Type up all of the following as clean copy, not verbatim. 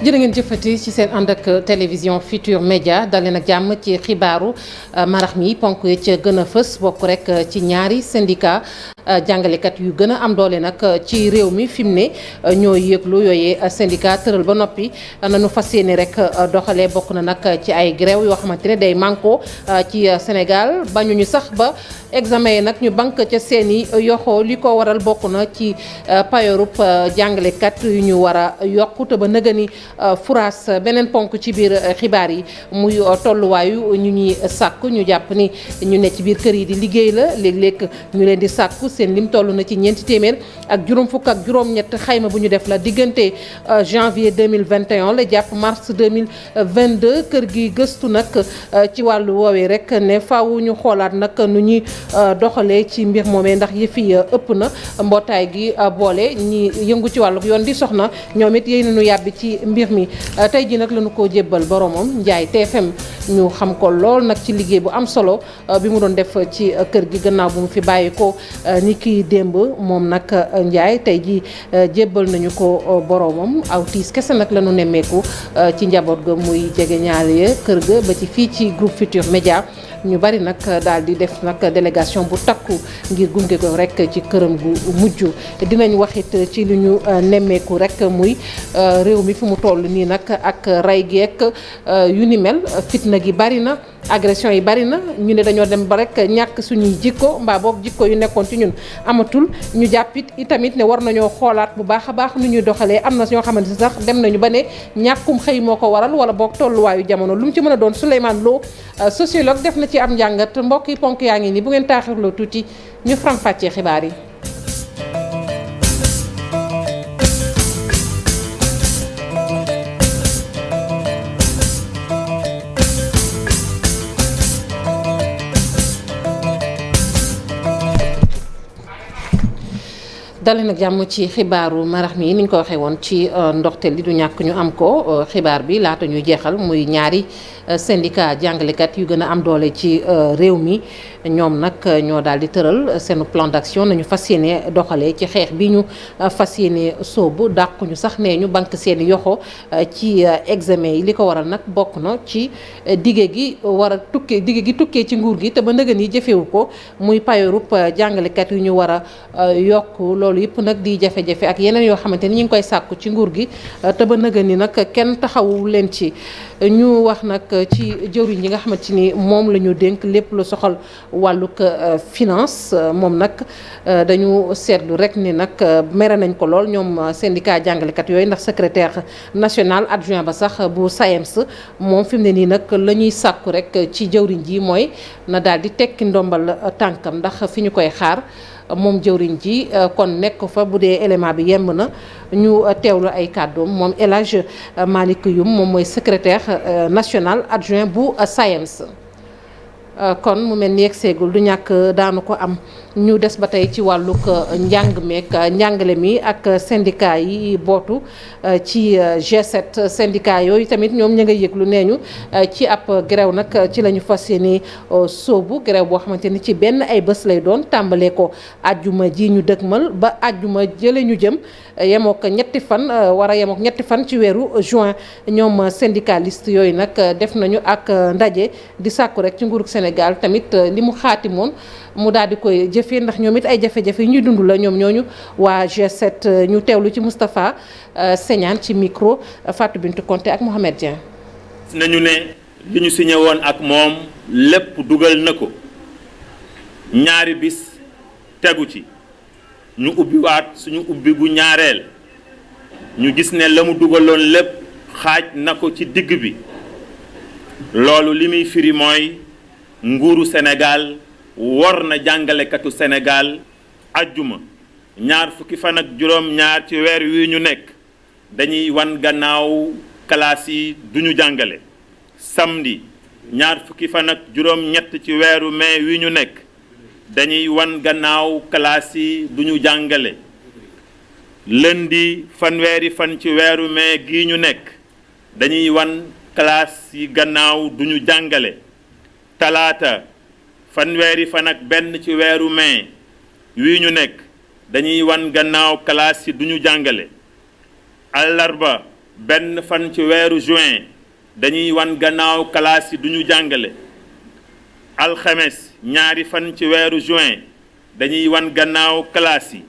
jërë ngeen jëfati ci seen ànd ak télévision Futur Média dal leen ak jàmm ci xibaaru marax mi ponk yi ca gën a fës bokk rek ci ñaari syndicat jàngalekat yu gën a am doole nag ci réew mi fi mu ne ñooy yëglu yooyee syndicat tëral ba noppi nañu fas yéene rek doxalee bokk na nag ci ay grève yoo xamante ne day manko ci Sénégal bañuñu sax ba examen yi nag ñu bank ca seeni yoxoo li ko waral bokk na ci payorub jàngalekat yu ñu war a yokku te ba nëgëni furaas beneen ponk ci biir xibaar yi muy tolluwaayu ñu ñuy sàkku ñu jàpp ni ñu ne ci biir kër yi di liggéey la léeg-léeg ñu leen di sàkku seen lim toll na ci ñeenti téeméer ak juróom fukk ak juróom-ñett xayma bu ñu def la diggante janvier 2021 la jàpp mars 2022 kër gi gëstu nag ci wàllu woowee rek ne faaw ñu xoolaat nag nu ñuy doxalee ci mbir moomee ndax yëf yi ëpp na mbootaay gi boole ñi yëngu ci wàllu yoon di soxna ñoom it yéy nañu yàbbi ci mbir mi tey ji nag lañu ko jébbal boromam Ndiaye TFM ñu xam ko lool nag ci liggéey bu am solo bi mu doon def ci kër gi gannaaw bu mu fi bàyyi ko ni ki démb moom nag Ndiaye tey ji jébbal nañu ko boromam aw tiis kese nag lañu nemmeeku ci njaboot ga muy jege ñaale kër ga ba ci fii ci groupe Futur Média ñu bari nag daal di def nag délégation bu takku ngir gunge ko rek ci këram gu mujj dinañ waxit ci li ñu nemmeeku rek muy réew mi fu mu toll nii nag ak rey geek yu ni mel fitna gi bari na agression yi bari na ñu ne dañoo dem ba rek ñàkk suñuy jikko mbaa boog jikko yu nekkoon ci ñun amatul ñu jàppit itamit ne war nañoo xoolaat bu baax a baax nu ñuy doxalee am na ñoo xamante ni sax dem nañu ba ne ñàkkum xëy moo ko waral wala boog tolluwaayu jamono lu mu ci mën a doon Souleymane Lo sociologue def na ci am njàngat mbokk yi ponk yaa ngi nii bu ngeen taaxirloo tuuti ñu faram-fàccee xibaar yi. dale nag jàmm ci xibaaru marax mi ni ñu ko waxee woon ci ndoxteel li du ñàkk ñu am ko xibaar bi laata ñuy jeexal muy ñaari syndicat jàngalekat yu gën a am doole ci réew mi ñoom nag ñoo daal di tëral seen plan d'action nañu fas yéene doxalee ci xeex bi ñu fas yéene soobu dàquñu sax nee ñu banque seen yoxo ci examen yi li ko waral nag bokk na ci dige gi war a tukkee ci nguur gi te ba ndëgën yi jëfewu ko muy payorub jàngalekat yu ñu war a yokk loolu yëpp nag di jafe-jafe ak yeneen yoo xamante ni ñu ngi koy sàkku ci nguur gi te ba ndëgën yi nag kenn taxawu leen ci ñu wax nag ci jëwriñ yi nga xamante ni moom la ñu dénk lépp lu soxal wàllug finance moom nag dañu seetlu rek ni nag mere nañ ko lool ñoom syndicat jàngalekat yooyu ndax secrétaire national adjoint ba sax bu SAEMS moom fi mu ne nii nag la ñuy sàkku rek ci jëwriñ ji mooy na daal di tekki ndombal tànkam ndax fi ñu koy xaar moom jëwriñ ji kon nekk fa bu dee élément bi yemb na ñu teewlu ay kàddoom moom El Hadj Malick Youm moom mooy secrétaire national adjoint bu SAEMS kon mu mel ni yegg seegul du ñàkk daanu ko am ñu des ba tey ci wàllug njàng meek njàngale mi ak syndicat yi bootu ci G7 syndicat yooyu tamit ñoom ña nga yëglu nee ñu ci ab grève nag ci la ñu fas yéene soobu grève boo xamante ni ci benn ay bés lay doon tàmbalee ko àjjuma ji ñu dëgmal ba àjjuma jële ñu jëm yemook ñetti fan war a yemook ñetti fan ci weeru juin ñoom syndicaliste yooyu nag def nañu ak ndaje di sàkku rek ci nguurug Sénégal tamit li mu xaatimoon mu daal di koy jëfee ndax ñoom it ay jafe-jafe yi ñuy dund la ñoom ñooñu waa G7 ñu teewlu ci Moustapha Segnane ci micro Fatou Bintou Konté ak Mohamed Dieng. nañu ne li ñu signé woon ak moom lépp dugal na ko ñaari bis tegu ci ñu ubbiwaat suñu ubbi gu ñaareel ñu gis ne la mu dugaloon lépp xaaj na ko ci digg bi loolu li muy firi mooy nguuru Sénégal war na jàngalekatu Sénégal ajjuma ñaar fukki fan ak juróom-ñaar ci weer wi ñu nekk dañuy wan gannaaw classe yi duñu jàngale samedi ñaar fukki fan ak juróom-ñett ci weeru mai wi ñu nekk dañuy wan gannaaw classe yi duñu jàngale lundi fanweeri fan ci weeru mai gi ñu nekk dañuy wan classe yi gannaaw duñu jàngale talaata fanweeri fan ak benn ci weeru mai wi ñu nekk dañuy wan gannaaw classe yi duñu jàngale àllarba benn fan ci weeru juin dañuy wan gannaaw classe yi duñu jàngale. alxames ñaari fan ci weeru juin dañuy wan gannaaw classe yi.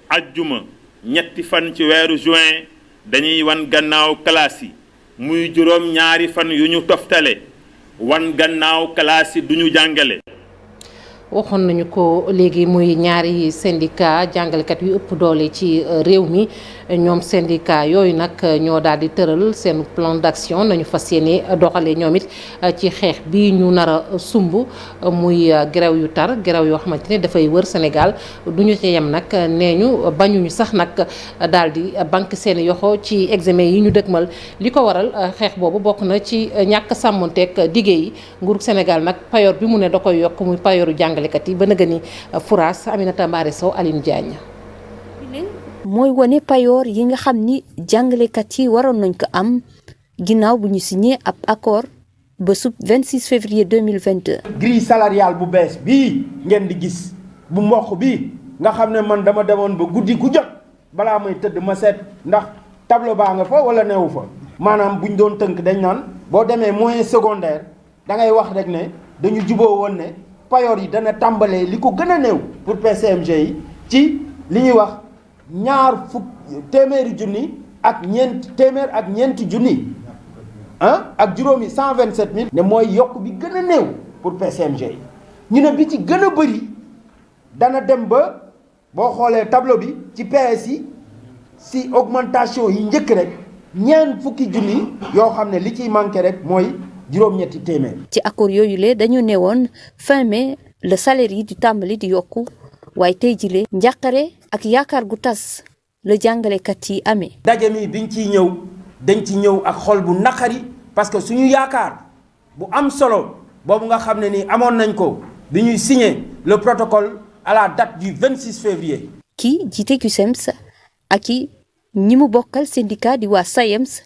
ajjuma ñetti fan ci weeru juin dañuy wan gannaaw classe yi. muy juróom ñaari fan yu ñu toftale wan gannaaw classe yi duñu jàngale. waxoon nañu ko léegi muy ñaari syndicat jàngalekat yu ëpp doole ci réew mi ñoom syndicat yooyu nag ñoo daal di tëral seen plan d'action nañu fas yéene doxalee ñoom it ci xeex bi ñu nar a sumb muy grève yu tar grève yoo xamante ne dafay wër Sénégal du ñu ci yem nag nee ñu bañuñu sax nag daal di banque seen yoxo ci examen yi ñu dëgmal li ko waral xeex boobu bokk na ci ñàkk sàmmonteeg dige yi nguurug Sénégal nag payoor bi mu ne da koy yokk muy payooru jàngalekat yi ba nëgë ni Fouras Aminata Mbaare Sow Aline Diagne. mooy wane payoor yi nga xam ni jàngalekat yi waroon nañ ko am ginnaaw bu ñu signé ab accord ba sub 26 février 2022. grille salariale bu bees bii ngeen di gis bu mboq bi nga xam ne man dama demoon ba guddi gu jot balaa may tëdd ma seet ndax tableau baa nga fa wala neewu fa maanaam buñ doon tënk dañ naan boo demee moyen secondaire da ngay wax rek ne dañu juboo woon ne payoor yi dana tàmbalee li ko gën a néew pour PCMG yi ci li ñuy wax téeméeri junni ak ñeenti junni ak juróomi 127 000 ne mooy yokk bi gën a néew pour PCMG yi ñu ne bi ci gën a bëri dana dem ba boo xoolee tableau bi ci PS yi si augmentation yi njëkk rek ñeent fukki junni yoo xam ne li ciy manqué rek mooy juróom-ñetti téeméer. ci accord yooyu le dañu ne woon fin mai le salaire yi di tàmbali di yokku waaye tey jile njàqare ak yaakaar gu tas la jàngalekat yi amee. daje mi biñ ciy ñëw dañ ci ñëw ak xol bu naqari parce que suñu yaakaar bu am solo boobu nga xam ne ni amoon nañ ko bi ñuy signé le protocole à la date du 26 février. kii jiite CUSEMS ak i ñi mu bokkal syndicat di waa SAEMS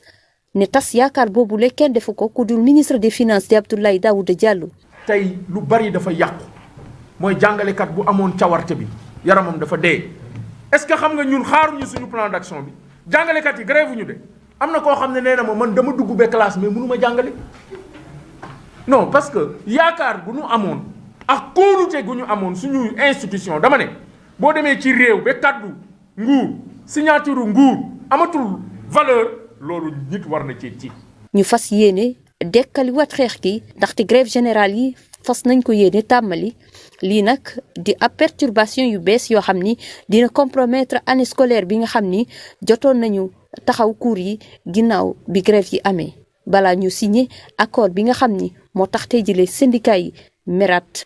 ne tas yaakaar boobu le kenn defu ko ku dul ministre des finances di Abdoulaye Daouda Diallo. tey lu bari dafa yàqu mooy jàngalekat bu amoon cawarte bi yaramam dafa dee est-ce que xam nga ñun xaaruñu suñu plan d'action bi jàngalekat yi grève ñu de am na koo xam ne nee na ma man dama dugg ba classe mais mënuma jàngale non parce que yaakaar gu ñu amoon ak kóolute gu ñu amoon suñu institution dama ne boo demee ci réew ba kaddu nguur signature nguur amatul valeur loolu nit war na ci tiit. ñu fas yéene dekkali wat xeex gi ndaxte grève générale yi fas nañ ko yéene tàmmali lii nag di ab perturbation yu bees yoo xam ni dina compromettre année scolaire bi nga xam ni jotoon nañu taxaw cours yi ginnaaw bi grève yi amee balaa ñu signé accord bi nga xam ni moo tax tey jëlee syndicat yi merat.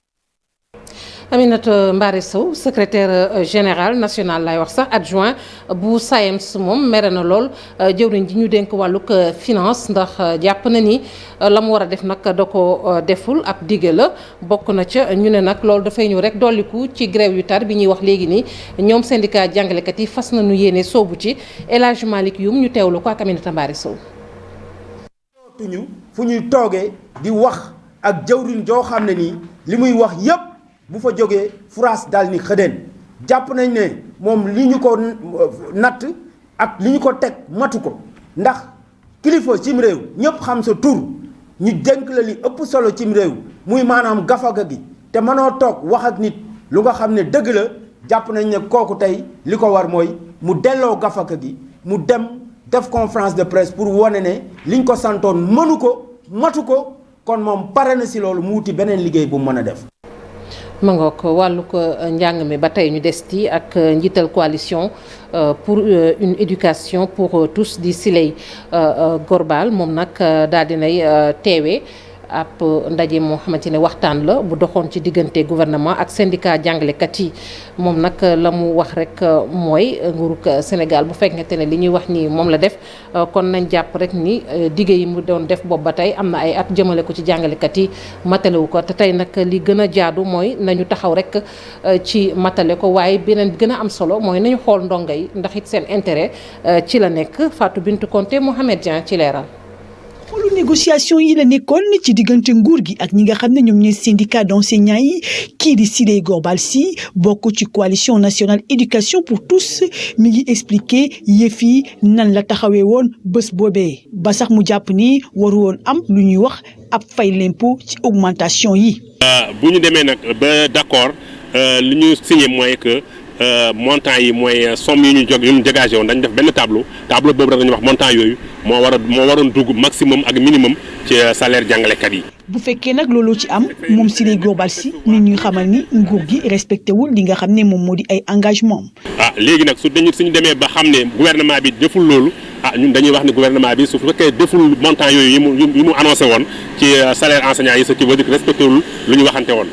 Aminata Mbaare Sow secrétaire général national lay wax sax adjoint bu SAEMS moom mere na lool jëwriñ ji ñu dénk wàllug finance ndax jàpp na ni la mu war a def nag da ko deful ab dige la bokk na ca ñu ne nag loolu dafay ñëw rek dolliku ci grève yu tar bi ñuy wax léegi nii ñoom syndicat jàngalekat yi fas nañu yéene soobu ci El Hadj Malick Youm ñu teewlu ko ak Aminata Mbaare Sow. fu ñuy toogee di wax ak jëwriñ joo xam ne nii li muy wax yépp bu fa jógee Fouras daal ni xëdeen jàpp nañ ne moom li ñu ko natt ak li ñu ko teg matu ko ndax kilifa cim réew ñëpp xam sa tur ñu dénk la li ëpp solo cim réew muy maanaam gafaga gi te mënoo toog wax ak nit lu nga xam ne dëgg la jàpp nañ ne kooku tey li ko war mooy mu delloo gafaga gi mu dem def conférence de presse pour wane ne liñ ko santoon mënu ko matu ko kon moom pare na si loolu mu wuti beneen liggéey bu mu mën a def. ma ngoog wàllu ko njàng mi ba tey ñu des ci ak njiital coalition pour une éducation pour tous di Siley Gorbal moom nag daal dinay teewee ab ndaje moo xamante ne waxtaan la bu doxoon ci diggante gouvernement ak syndicat jàngalekat yi moom nag la mu wax rek mooy nguurug Sénégal bu fekkente ne li ñuy wax ni moom la def kon nañ jàpp rek ni dige yi mu doon def boobu ba tey am na ay at jëmale ko ci jàngalekat yi matalewu ko te tey nag li gën a jaadu mooy nañu taxaw rek ci matale ko waaye beneen bi gën a am solo mooy nañu xool ndongo yi ndax it seen intérêt ci la nekk Fatou Bintou Konté Mohamed Dieng ci leeral. lu négociation yi la nekkoon ci diggante nguur gi ak ñi nga xam ne ñoom ñooy syndicat d'enseignants yi kii di Ciré Gorbal Sy bokk ci coalition nationale éducation pour tous mi ngi expliquer yëf yi nan la taxawee woon bés boobee ba sax mu jàpp ni waru woon am lu ñuy wax ab fay l'impôt ci augmentation yi. bu ñu demee nag ba d'accord li ñu signé mooy que montant yi mooy somme yi ñu dégagé woon dañu def benn tableau boobu dañuy wax montant yooyu moo waroon dugg maximum ak minimum ci salaire jàngalekat yi. bu fekkee nag loolu ci am moom Ciré Gorbal Sy mi ñu xamal ni nguur gi respecté wul li nga xam ne moom moo di ay engagement léegi nag suñu demee ba xam ne gouvernement bi deful loolu ñun dañuy wax ne gouvernement bi su fekkee deful montant yooyu yi mu annoncé woon ci salaire enseignant yi ce qui veut dire que respecté wul lu ñu waxante woon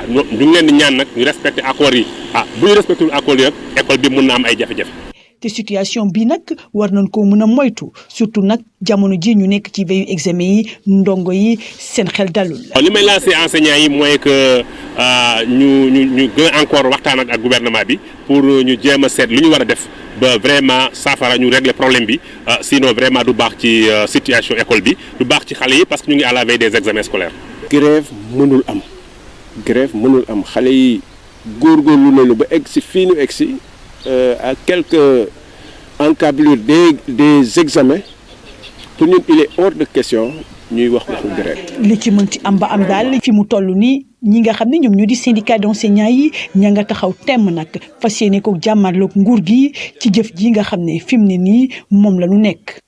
ñu ngi leen di ñaan nag ñu respecté accords yi bu ñu respecté wul accords yi rek école bi mën na am ay jafe-jafe. te situation bi nag war nañ koo mën a moytu surtout nag jamono ji ñu nekk ci veillu examen yi ndongo yi seen xel dalul. li may lancé enseignants yi mooy que ñu gën encore waxtaan ak gouvernement bi pour ñu jéem a seet lu ñu war a def ba vraiment saafara ñu régler problème bi sinon vraiment du baax ci situation école bi du baax ci xale yi parce que ñu ngi à la veille des examens scolaires. grève mënul am xale yi góorgóorlu nañu ba egg si fii ñu egg si à quelques encablures des examens pour ñun il est hors de question ñuy waxu grève. li ci mën ci am ba am daal fi mu toll nii ñi nga xam ne ñoom ñoo di syndicat d'enseignants yi ña nga taxaw temm nag fas yéene ko jàmmarloog nguur gi ci jëf ji nga xam ne fi mu ne nii moom la ñu nekk.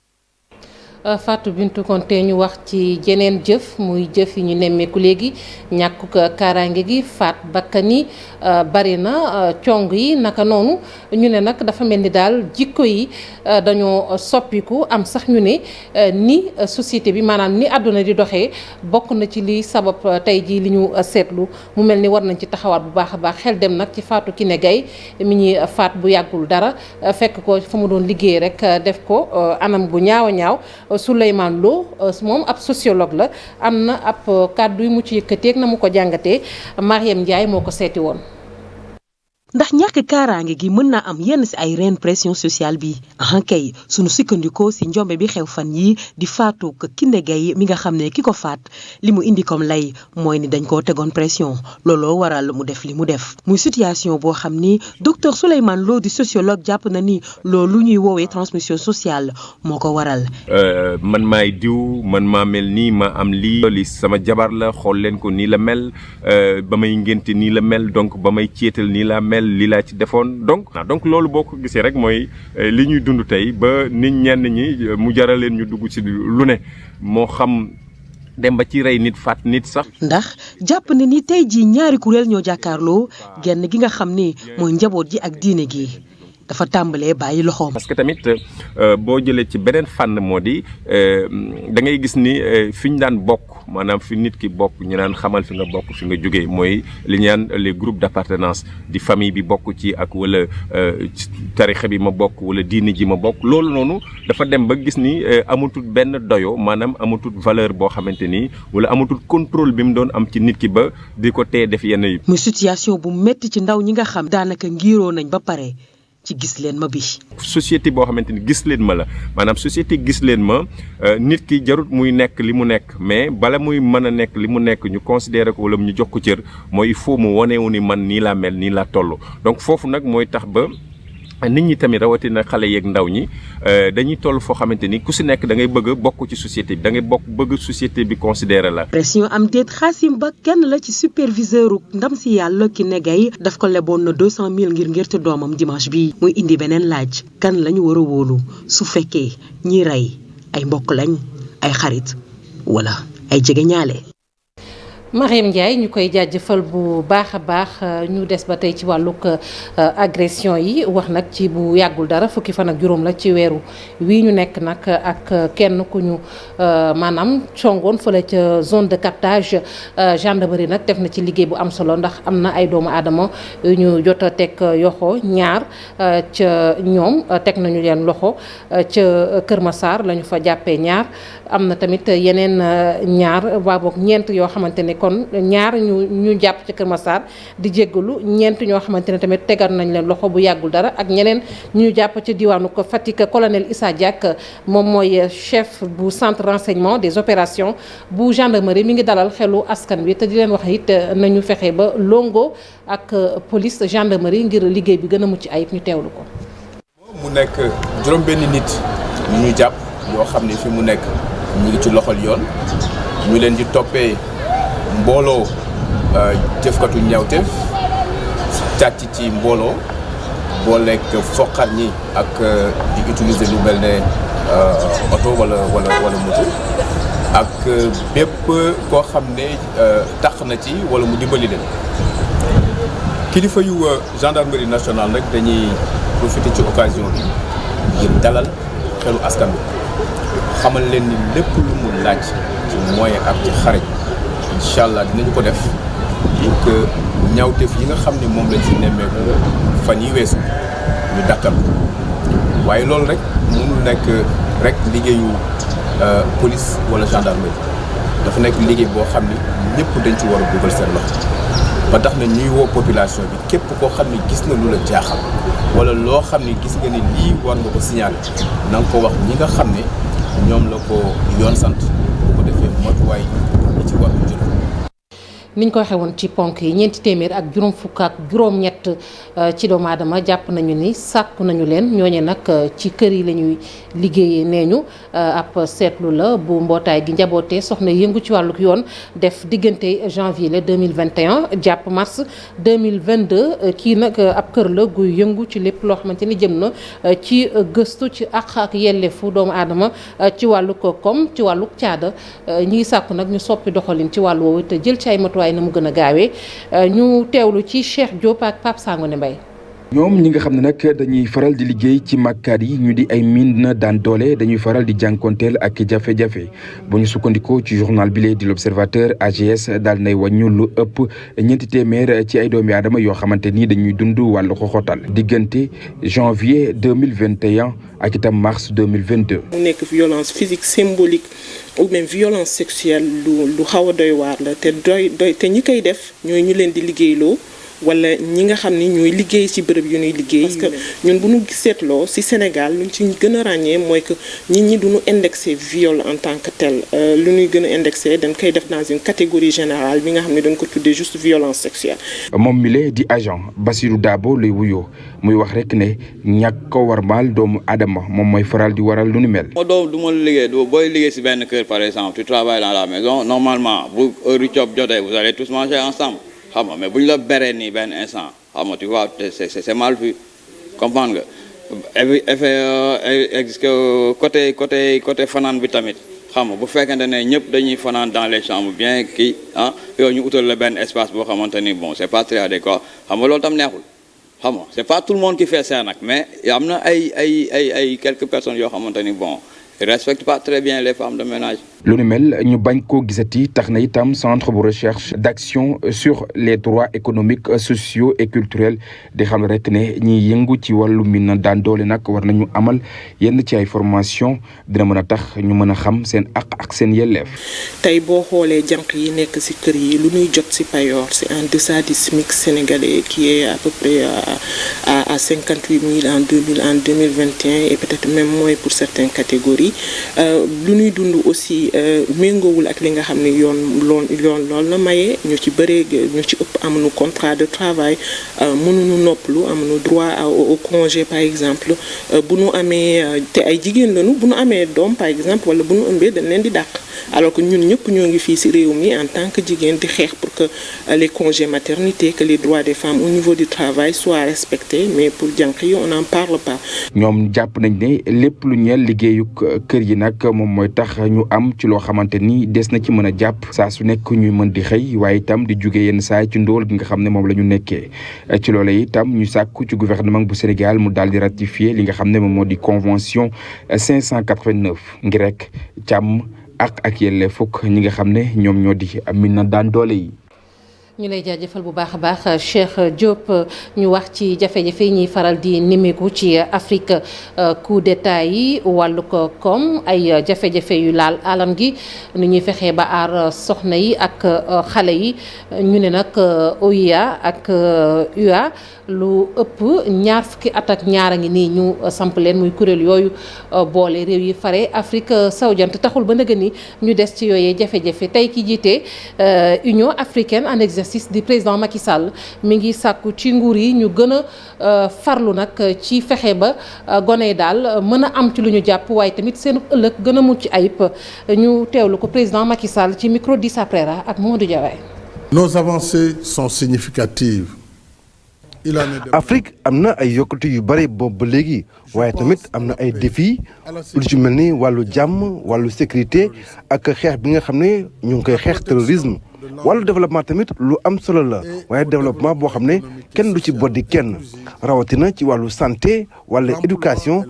Fatou Bintou Konté ñu wax ci jeneen jëf muy jëf yi ñu nemmeeku léegi ñàkkuk kaaraange gi faat bakkan yi bari na cong yi naka noonu ñu ne nag dafa mel ni daal jikko yi dañoo soppiku am sax ñu ne ni société bi maanaam ni àdduna di doxee bokk na ci li sabab tey jii li ñu seetlu mu mel ni war nañ ci taxawaat bu baax a baax xel dem nag ci Fatou Kiné Gaye mi ñuy faat bu yàggul dara fekk ko fa mu doon liggéey rek def ko anam gu ñaaw a ñaaw Souleymane Lo moom ab sociologue la am na ab kàddu yu mu ci yëkkateeg na mu ko jàngatee Mariam Ndiaye moo ko seeti woon. ndax ñàkk kaaraange gi mën naa am yenn ci ay reen pression sociale bi kay sunu sukkandikoo ci njombe bi xew fan yi di faatu ko Kiné Gaye mi nga xam ne ki ko faat li mu indi comme lay mooy ni dañ koo tegoon pression looloo waral mu def li mu def muy situation boo xam ni docteur Souleymane Lo di sociologue jàpp na ni loolu ñuy woowee transmission sociale moo ko waral. man maay diw man maa mel nii ma am lii sama jabar la xool leen ko nii la mel ba may ngénte nii la mel donc ba may céetal nii la mel. lii laa ci defoon donc loolu boo ko gisee rek mooy li ñuy dund tey ba nit ñenn ñi mu jaral leen ñu dugg ci lu ne moo xam dem ba ci rey nit faat nit sax. ndax jàpp na ni tey jii ñaari kuréel ñoo jàkkaarloo genn gi nga xam ni mooy njaboot ji ak diine gi dafa tàmbalee bàyyi loxoom. parce que tamit boo jëlee ci beneen fànn moo di da ngay gis ni fi ñu daan bokk maanaam fi nit ki bokk ñu naan xamal fi nga bokk fi nga jógee mooy li ñu naan les groupes d'appartenance di famille bi bokk ci ak wala tarixa bi ma bokk wala diine ji ma bokk loolu noonu dafa dem ba gis ni amatul benn doyo maanaam amatul valeur boo xamante ni wala amatul contrôle bi mu doon am ci nit ki ba di ko tee def yenn yi. muy situation bu métti ci ndaw ñi nga xam daanaka ngiroo nañ ba pare. ci gis leen ma bi. société boo xamante ni gis leen ma la maanaam société gis leen ma nit ki jarut muy nekk li mu nekk mais bala muy mën a nekk li mu nekk ñu considérer ko wala ñu jox ko cër mooy il faut mu wanewu ni man nii laa mel nii laa toll donc foofu nag mooy tax ba nit ñi tamit rawatina xale yeeg ndaw ñi dañuy toll foo xamante ni ku si nekk da ngay bëgg a bokk ci société bi da ngay bëgg société bi considérer la. pression am déet Xaasim Ba kenn la ci superviseur ndam si yàlla Kiné Gaye daf ko leboon na 200 000 ngir te doomam dimanche bi muy indi beneen laaj kan la ñu war a wóolu su fekkee ñi rey ay mbokk lañ ay xarit wala ay jegeñaale. Mariam Ndiaye ñu koy jaajëfal bu baax a baax ñu des ba tey ci wàllug agression yi wax nag ci bu yàggul dara fukki fan ak juróom la ci weeru wii ñu nekk nag ak kenn ku ñu maanaam songoon fële ca zone de captage gendarmerie nag def na ci liggéey bu am solo ndax am na ay doomu aadama yu ñu jot a teg yoxo ñaar ca ñoom teg nañu leen loxo ca Kër Massar la ñu fa jàppee ñaar am na tamit yeneen ñaar waa boog ñeent yoo xamante ne kon ñaar ñu jàpp ci Kër Massar di jéggalu ñeent ñoo xamante ne tamit tegal nañ leen loxo bu yàggul dara ak ñeneen ñu jàpp ci diwaanu ko Fatick colonel Issa Diack moom mooy chef bu centre renseignement des opérations bu gendarmerie mi ngi dalal xelu askan wi te di leen wax it nañu fexe ba longo ak police gendarmerie ngir liggéey bi gën a mucc ayib ñu teewlu ko. mu nekk juróom benn nit ñu ñuy jàpp yoo xam ne fi mu nekk ñu ngi ci loxol yoon ñu leen di toppee mbooloo jëfkatu ñaawteef càcc ci mbooloo booleeg foqar ñi ak di utiliser lu mel ne oto wala moto ak bépp koo xam ne tax na ci wala mu dimbali leen kilifa yu gendarmerie nationale nag dañuy profiter ci occasion bi ngir dalal xelu askan bi xamal leen ni lépp lu mu laaj ci moyen ak ci xarañ incha allah dinañu ko def pour que ñaawteef yi nga xam ne moom lañ ci nemmeeku fan yi weesu ñu dàkkal waaye loolu rek mënul nekk rek liggéeyu police wala gendarmerie dafa nekk liggéey boo xam ni ñëpp dañ ci war a dugal seen loxo ba tax na ñuy woo population bi képp koo xam ni gis na lu la jaaxal wala loo xam ni gis nga ni lii war nga ko signaler na nga ko wax ñi nga xam ne ñoom la ko yoon sant bu ko defee matuwaay yi ci war a jël. niñ ko waxee woon ci ponk yi ñeenti téeméer ak juróom fukk ak juróom-ñett ci doomu aadama jàpp nañu ni sàkku nañu leen ñooñe nag ci kër yi la ñuy liggéeyee nee ñu ab seetlu la bu mbootaay gi njabootee soxna yëngu ci wàlluk yoon def diggante janvier la 2021 jàpp mars 2022 kii nag ab kër la guy yëngu ci lépp loo xamante ni jëm na ci gëstu ci àq ak yelleefu doomu aadama ci wàlluk koom ci wàlluk caada ñi ngi sàkku nag ñu soppi doxalin ci wàllu woowu te jël ci ay matuwaay na mu gën a gaawee ñu teewlu ci Cheikh Diop ak Pape Sangone Mbaye. ñoom ñi nga xam ne nag dañuy faral di liggéey ci màkkaat yi ñu di ay miin daan doole dañuy faral di jànkonteel ak jafe-jafe bu ñu sukkandikoo ci journal bi di l'Observateur AGS daal nay wàññu lu ëpp ñeenti téeméer ci ay doomi aadama yoo xamante ni dañuy dund wàllu xoxotal diggante janvier 2021 ak itam mars 2022. mu nekk violence physique symbolique ou même violence sexuelle lu xaw a doy waar la te te ñi koy def ñooy ñu leen di liggéeyloo wala ñi nga xam ni ñooy liggéey ci bërëb yu ñuy liggéey. parce que ñun bu ñu seetloo ci Sénégal luñ ci gën a ràññee mooy que nit ñi duñu indexé viol en tant que tel lu ñuy gën a indexé dañ koy def dans une catégorie générale bi nga xam ne dañ ko tuddee juste violence sexuelle. moom mi di agent Bassirou Dabo lay wuyoo muy wax rek ne ñàkk ko warmaal doomu aadama moom mooy faral di waral lu ni mel. moo doom du ma liggéey booy liggéey ci benn kër par exemple tu travailles dans la maison normalement bu heure yu job jotee vous allez tous manger ensemble. xam nga mais bu ñu la beree nii benn instant xam nga tu vois c'est mal vu comprendre nga effet côté fanaan bi tamit xam nga bu fekkente ne ñëpp dañuy fanaan dans les chambres bien kii yow ñu utal la benn espace boo xamante ni bon c'est pas très adéquat xam nga loolu tam neexul xam nga c'est pas tout le monde qui fait ça nag mais am na ay quelques personnes yoo xamante ni bon ils respectent pas très bien les femmes de ménage. lu ni mel ñu bañ koo gisati tax na itam centre bu recherche d'action sur les droits économiques sociaux et culturels di xam rek ne ñiy yëngu ci wàllu min daan doole nag war nañu amal yenn ci ay formation dina mën a tax ñu mën a xam seen ak seen yelleef. tey boo xoolee jànq yi nekk ci kër yi lu ñuy jot ci payoor c'est en deçà du SMIC sénégalais qui est à peu près à 58 000 en 2021 et peut-être même moins pour certaines catégories lu ñuy dund aussi. méngoowul ak li nga xam ne yoon la maye ñu ci bëree ñu ci ëpp amuñu contrat de travail mënuñu noppalu amuñu droit au congé par exemple bu nu amee te ay jigéen lañu bu nu amee doom par exemple wala bu nu ëmbee dañ leen di dàq alors que ñun ñëpp ñoo ngi fii ci réew mi en tant que jigéen di xeex pour que les congés maternité que les droits des femmes au niveau du travail soient respectés mais pour jànq yi on n'en parle pas. ñoom jàpp nañ ne lépp lu ñeel liggéeyu kër yi nag moom mooy tax ñu am ci loo xamante ni des na ci mën a jàpp saa su nekk ñuy mën di xëy waaye itam di jóge yenn saa ci ndóol gi nga xam ne moom la ñu nekkee ci loolee itam ñu sàkku ci gouvernement bu Sénégal mu daal di ratifier li nga xam ne moom moo di convention 589 ngir rek càmm ak yelleef fukk ñi nga xam ne ñoom ñoo di min na daan doole yi. ñu lay jaajëfal bu baax a baax Cheikh Diop ñu wax ci jafe-jafe yi ñuy faral di nemmeeku ci Afrique coup d'état yi wàllu ko koom ay jafe-jafe yu laal alam gi ni ñuy fexee ba aar soxna yi ak xale yi ñu ne nag OUA ak UA lu ëpp ñaar fukki at ak ñaar a ngi nii ñu samp leen muy kuréel yooyu boole réew yi fare Afrique sowu-jant taxul ba nëgë ni ñu des ci yooyee jafe-jafe tey ki jiite Union africaine en exercice di président Macky Sall mi ngi sàkku ci nguur yi ñu gën a farlu nag ci fexe ba gone yi daal mën a am ci lu ñu jàpp waaye tamit seen ëllëg gën a mucc ayib ñu teewlu ko président Macky Sall ci micro di Saprera ak Modou Diawaye. Nos avancées sont significatives. Afrique am na ay yokkute yu bare boobu ba léegi waaye tamit am na ay défis lu ci mel ni wàllu jàmm wàllu sécurité ak xeex bi nga xam ne ñu ngi koy xeex terrorisme wàllu développement tamit lu am solo la waaye développement boo xam ne kenn du ci boddi kenn rawatina ci wàllu santé wàllu éducation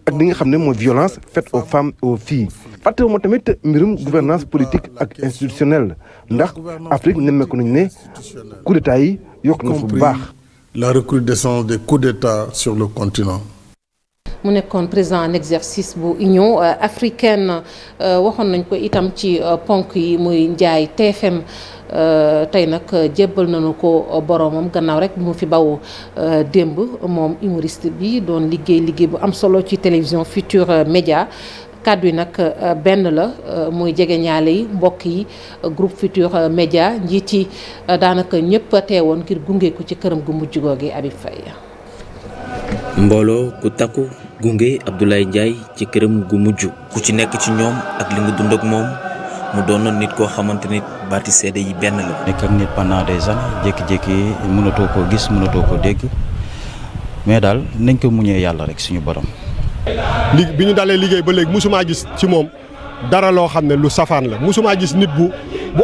ak li nga xam ne mooy violence faite aux femmes et aux filles. fàttewuma tamit mbirum gouvernance politique ak institutionnelle ndax Afrique nemmeeku nañu ne coup d'état yi yokk na fa bu baax. La recrudescence des coups d'État sur le continent. mu nekkoon président en exercice bu Union africaine waxoon nañ ko itam ci ponk yi muy njaay TFM tey nag jébbal nañu ko boromam gannaaw rek bi mu fi bawoo démb moom humoriste bi doon liggéey bu am solo ci télévision Futurs Médias kàddu yi nag benn la muy jege ñaale yi mbokk yi groupe Futurs Médias njiit yi daanaka ñëpp a teewoon ngir gunge ko ci këram gu mujj googu Habib Faye. mbooloo ku takku gunge Abdoulaye Ndiaye ci këram gu mujj ku ci nekk ci ñoom ak li nga dund ak moom mu doonoon nit koo xamante nit baati seede yi benn la. nekk ak nit pendant des années jékki-jékki mënatoo koo gis mënatoo koo dégg mais daal nañ ko muñee yàlla rek suñu borom. bi ñu dalee liggéey ba léegi musumaa gis ci moom dara loo xam ne lu safaan la musumaa gis nit bu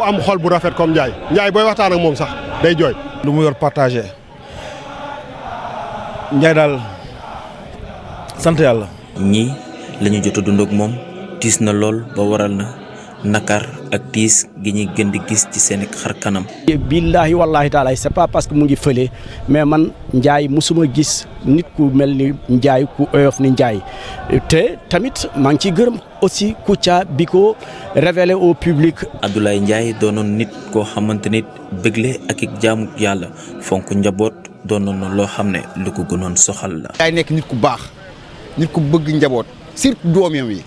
am xol bu rafet comme Ndiaye booy waxtaan ak moom sax day jooy. lu mu yor partagé Ndiaye daal sant yàlla. ñii la ñu jot a dund ak moom tiis na lool ba waral na nakar ak tiis gi ñuy gën di gis ci seen xar kanam. billaahi wallaahi taala c'est pas parce que mu ngi fële mais man Ndiaye musuma gis nit ku mel ni Ndiaye ku oyof ni Ndiaye te tamit maa ngi ciy gërëm aussi Kouthia bi ko révélé au public. Abdoulaye Ndiaye doonoon nit koo xamante nit bëggle ak i jaamu yàlla fonk njaboot doonoon na loo xam ne lu ko gënoon soxal la. Ndiaye nekk nit ku baax nit ku bëgg njaboot surtout doomam yi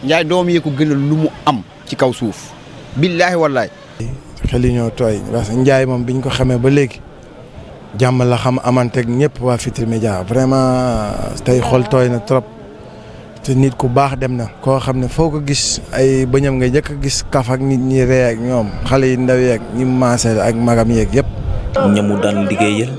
Ndiaye doom yi ko gënal lu mu am ci kaw suuf billaahi wallaahi. xel yi ñoo tooy parce que Ndiaye moom biñ ko xamee ba léegi jàmm la xam amanteeg ñëpp waa Futurs Médias vraiment tey xol tooy na trop te nit ku baax dem na. koo xam ne foo ko gis ay bëñam nga njëkk a gis kaf ak nit ñi ree ak ñoom xale yi ndaw yeeg ñi maasee ak magam yeeg yëpp. ñamu daan liggéeyal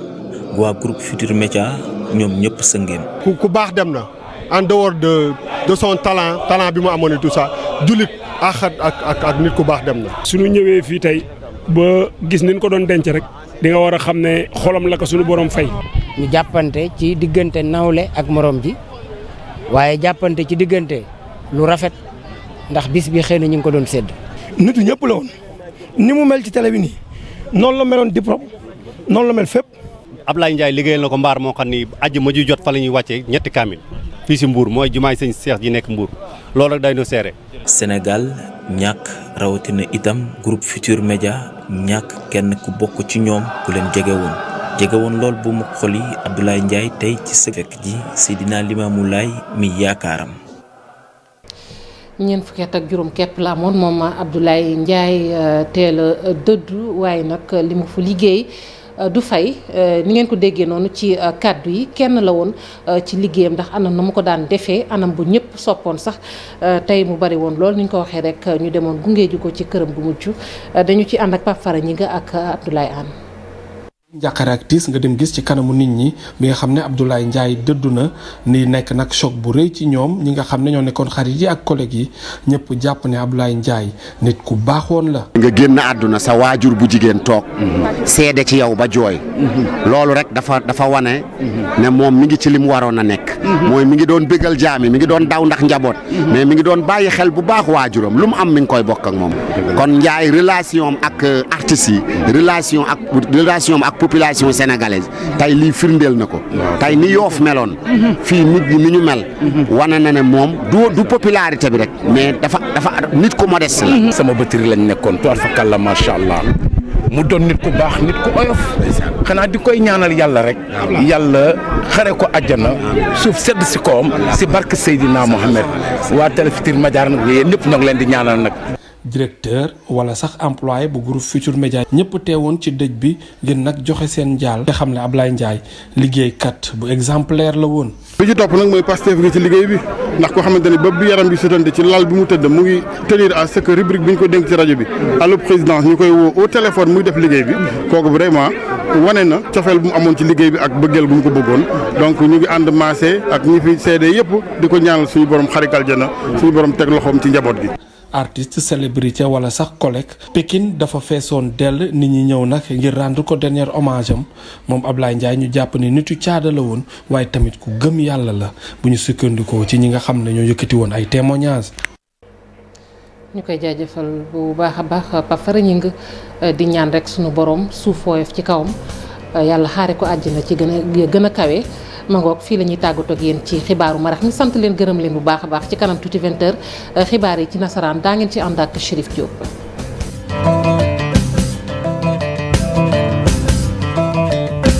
waa groupe Futurs Médias ñoom ñëpp sëngéem. ku baax dem na en dehors de son talent bi mu amoon et tout ça jullit ak nit ku baax dem na. suñu ñëwee fii tey ba gis niñ ko doon denc rek di nga war a xam ne xolam la ko suñu borom fay. ñu jàppante ci diggante nawle ak morom ji waaye jàppante ci diggante lu rafet ndax bis bi xëy na ñu ngi ko doon sédd. nitu ñëpp la woon ni mu mel ci télé bi nii noonu la meloon diplôme noonu la mel fépp. Ablaye Ndiaye liggéeyal na ko mbaar moo xam ni àjjuma ju jot fa la ñuy wàccee ñetti kaamil fii si Mbour mooy jumaay sëñ Cheikh ji nekk Mbour loolu rek day no seere. Sénégal ñàkk rawatina itam groupe Futurs Médias ñàkk kenn ku bokk ci ñoom ku leen jege woon lool bu mu xol yi Abdoulaye Ndiaye tey ci sa fekk ji Seydina Limamou Laye mi yaakaaram. ñeent fukki at ak juróom képp la amoon moom Abdoulaye Ndiaye teel a dëddu waaye nag li mu fa liggéey du fay ni ngeen ko déggee noonu ci kàddu yi kenn la woon ci liggéeyam ndax anam na mu ko daan defee anam bu ñëpp soppoon sax tey mu bari woon lool ni ñu ko waxee rek ñu demoon gunge ji ko ci këram gu mujj dañu ci ànd ak Pape Fara ñi nga ak Abdoulaye Anne. njàqare ak tiis nga dem gis ci kanamu nit ñi bi nga xam ne Abdoulaye Ndiaye dëddu na ni nekk nag choc bu rëy ci ñoom ñi nga xam ne ñoo nekkoon xarit yi ak collègues yi ñëpp jàpp ne Abdoulaye Ndiaye nit ku baaxoon la. nga génn àdduna sa waajur bu jigéen toog seede ci yow ba jooy loolu rek dafa wane ne moom mi ngi ci li mu waroon a nekk mooy mi ngi doon bégal jaami mi ngi doon daw ndax njaboot mais mi ngi doon bàyyi xel bu baax waajuram lu mu am mi ngi koy bokk ak moom kon Ndiaye relation ak artistes yi relation ak population sénégalaise tey lii firndeel na ko tey ni Yoff meloon fii nit ñi ni ñu mel wane na ne moom du popularité bi rek mais dafa nit ku modeste la. sama bëtëri lañ nekkoon toile fakal la macha allah mu doon nit ku baax nit ku oyof xanaa di koy ñaanal yàlla rek yàlla xare ko àjjana suuf sedd si kawam si barke Seydina Mohamed waa Télé Futurs Médias nag yéen ñëpp ñoo ngi leen di ñaanal nag. directeur wala sax employé bu groupe Futurs Médias ñëpp teewoon ci dëj bi ngir nag joxe seen njaal te xam ne Ablaye Ndiaye liggéeykat bu exemplaire la woon. li ci topp nag mooy Pastef gi ci liggéey bi ndax ko xamante ni ba bi yaram bi sutante ci lal bi mu tëdd mu ngi tenir à ce que rubrique bi ñu ko dénk ci rajo bi allo présidence ñu koy woo au téléphone muy def liggéey bi kooku vraiment wane na cofeel bu mu amoon ci liggéey bi ak bëggeel bu mu ko bëggoon donc ñu ngi ànd maase ak ñi fi seede yëpp di ko ñaanal suñu borom xarikal jana suñu borom teg loxoom ci njaboot gi. artiste célébrité wala sax collègue Pikine dafa feesoon dell nit ñi ñëw nag ngir rendre ko dernier hommage am moom Ablaye Ndiaye ñu jàpp ni nitu caada la woon waaye tamit ku gëm yàlla la bu ñu sukkandikoo ci ñi nga xam ne ñoo yëkkati woon ay témoignages. ñu koy jaajëfal bu baax a baax Pape Fara Gningue di ñaan rek sunu borom suuf woyof ci kawam yàlla xaare ko àjjana ci gën a kawe. mangoog fii la ñuy tàggatoo ak yéen ci xibaaru marax mi sant leen gërëm leen bu baax a baax ci kanam tuuti 20h xibaar yi ci nasaraan daa ngeen ci ànd ak Chérif Diop.